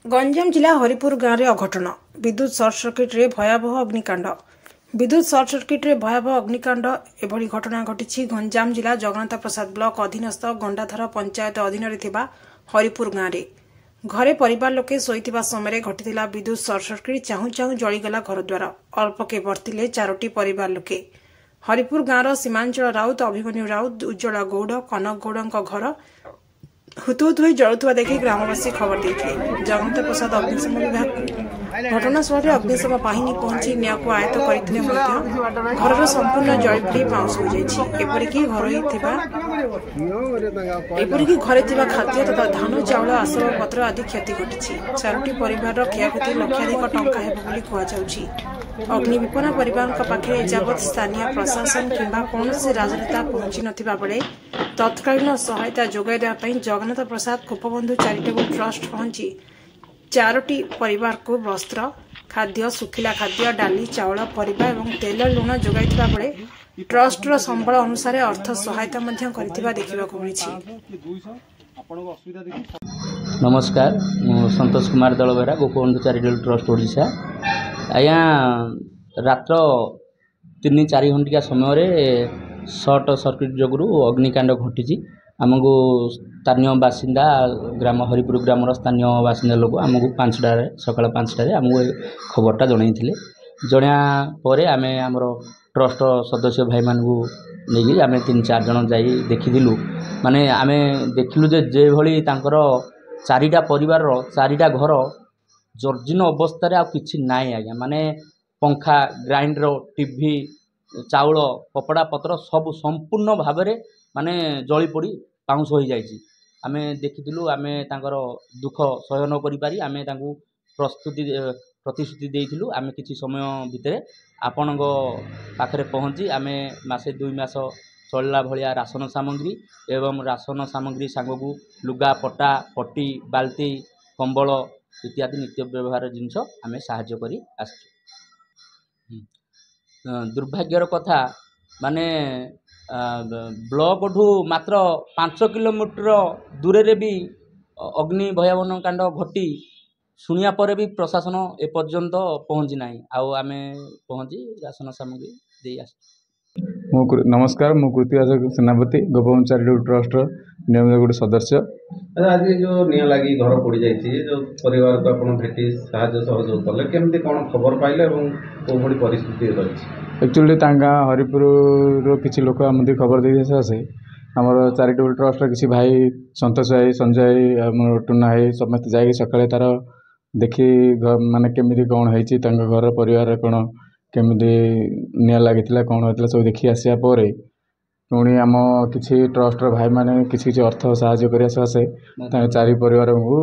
गंजाम जिला हरिपुर गाँव में अघटन विद्युत सर्ट सर्किट रे भयावह अग्निकांड। विद्युत सर्ट सर्किट रे भयावह अग्निकांड एभली घटना घटी गंजाम जिला जगन्नाथ प्रसाद ब्लॉक अधीनस्थ गंडाधर पंचायत अधीन हरिपुर गाँव में घरे परिवार लोके शोइथिबा समय घटी विद्युत सर्ट सर्किट चाहू चाहू जलीगला घरद्वार अल्पके बर्तिले 4टी परिवार लोके। हरिपुर गाँवर सीमांचल राउत अभिमन्यु राउत उज्ज्वला गौड़ कनक गौड़ घर हुतुहुत हो जलुवा देखि ग्रामवासी खबर देते जगन्नाथ प्रसाद अग्निशम विभाग घटनास्थल अग्निशम बाहिनी पहुंची निया को आयत्त करते घर संपूर्ण जलपी पाउस हो जापरिक घरे खाद्य तथा धान चाउल आसब पत्र आदि क्षति घटी 4टी परिवार क्षयक्षति लक्षाधिक टंका हेबो बोली अग्नि विपन्न परिवार पाखे एजावत स्थानीय प्रशासन किंबा कौन राजनेता पहुंची नथिबा बेले तत्कालीन सहायता जोगाई देवाई जगन्नाथ प्रसाद गोपबंधु चैरिटेबल ट्रस्ट पहुंची 4टी परिवार को वस्त्र खाद्य सुखिला खाद्य डाली चाउल परिबा और तेल लुण जोगाइथिबा बेले ट्रस्टर संबल अनुसार अर्थ सहायता देखा नमस्कार संतोष कुमार दलबेरा गोपबंधु चैरिटेबल ट्रस्ट ओडिशा आज्ञा रात्र 3-4 घंटिका समय सर्ट सर्किट जोगु अग्निकांड घटी आमको स्थानीय बासिंदा ग्राम हरिपुर ग्रामर स्थानीय बासिंदा लोक आमको 5टार सकाल 5टार आमको खबरटा जनई जणिया पर आम आमर ट्रस्ट सदस्य भाई मानू नहीं आम 3-4 जन जाई देखिलु माने आम देखिलु जे भली 4टा परिवार 4टा घर जर्जीन अवस्था आ किछि नाई आज्ञा माने पंखा ग्राइंडर टीवी चाउल कपड़ा पत्र सब संपूर्ण भाव में माने जली पड़ी पाउंस हो जाइए। आम देखिलु आम दुख सहय न करी आम प्रतिश्रुति देइथिलु आम किछि समय भितर आपण पाखरे पहुँची आम मासे 2 मास चलला भलिया राशन सामग्री एवं राशन सामग्री सांगू लुगा पटा पट्टी बाल्टी कंबल इत्यादि नित्य व्यवहार जिनस आम साहाय्य करी आसछु। दुर्भाग्यर कथा माने ब्लॉक ठू मात्र 5 किलोमीटर दूर रे भी अग्नि भयावह कांड घटी शुणिया पर भी प्रशासन एपर्यंत पहुँची ना आम पहुँची राशन सामग्री दे आस। नमस्कार मु कृतिवास सेनापति गोपबंधु चैरिटेबल ट्रस्ट नियमित गोटे सदस्य। आज जो निया लगी घर पोड़ी जाइए जो परिवार को आप भेटी साहाय्य सहयोग कले केमती कौन खबर पाइले और कौ भली परिस्थिति रही एक्चुअली हरिपुर किसी लोक आम खबर दे आसे आमर चैरिटेबल ट्रस्ट किसी भाई संतोष भाई संजय भाई टुना भाई समस्त जा सकाଳେ तार देखी माने केमिति कौन होती घर परिवार कौन केमिति निया लगी कौन होता सब देखी आसा पुणी आम किसी ट्रस्टर भाई माने किसी अर्थ साहाय्य करने सकाशे 4 परिवार को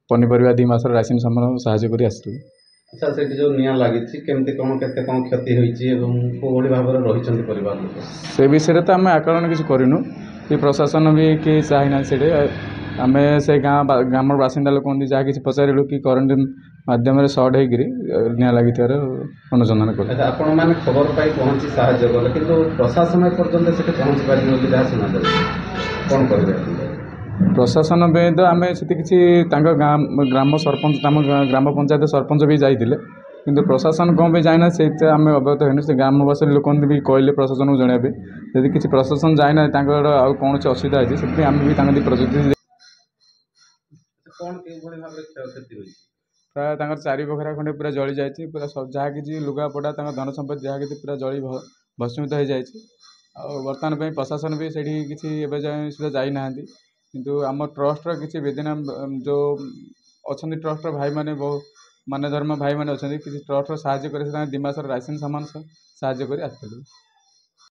पनीपरिया 2 मास राशन सामान साहाय्य कर आसलु। अच्छा से जो निया लगी केमती कौन केते कौन क्षति होइछि एवं कोभली भाव में रहिछन्ति परिवार लोक से विषय तो आम आकलन किसी करूँ कि प्रशासन भी कि चाहिना से आम से गाँव बासिंदा लोक जहाँ किसी पचारू कि करेन्ट माध्यम सर्ट होकर निया लगी अनुसंधान कर आपण मैंने खबर पाई पहुँची साहाय्य कले कि प्रशासन पर्यटन से पहुँची पारे जहाँ शुणा कौन करेंगे प्रशासन तो आम से किसी ग्राम सरपंच ग्राम पंचायत सरपंच भी जाते किंतु प्रशासन कौन भी जाइना से आम अवगत होने से ग्रामवासी लोक भी कहले प्रशासन को जनइबे यदि किसी प्रशासन जाइना कौन से असुविधा होती से आम भी प्रजुति प्राय 4 बखरा खंडे पूरा जली जाए पूरा जहाँ किसी लुगापटा धन संपत्ति जहाँ किसी पूरा जली भस्मित हो जाए बर्तमान प्रशासन भी से किसी सुधा जाना किंतु आम ट्रस्टर किसी बेदीना जो अच्छा ट्रस्टर भाई माने बहुत माने धर्म भाई माने अच्छा किसी ट्रस्टर साहाय्य कर 2 मास राशन सामान साहाय्य कर आसलु।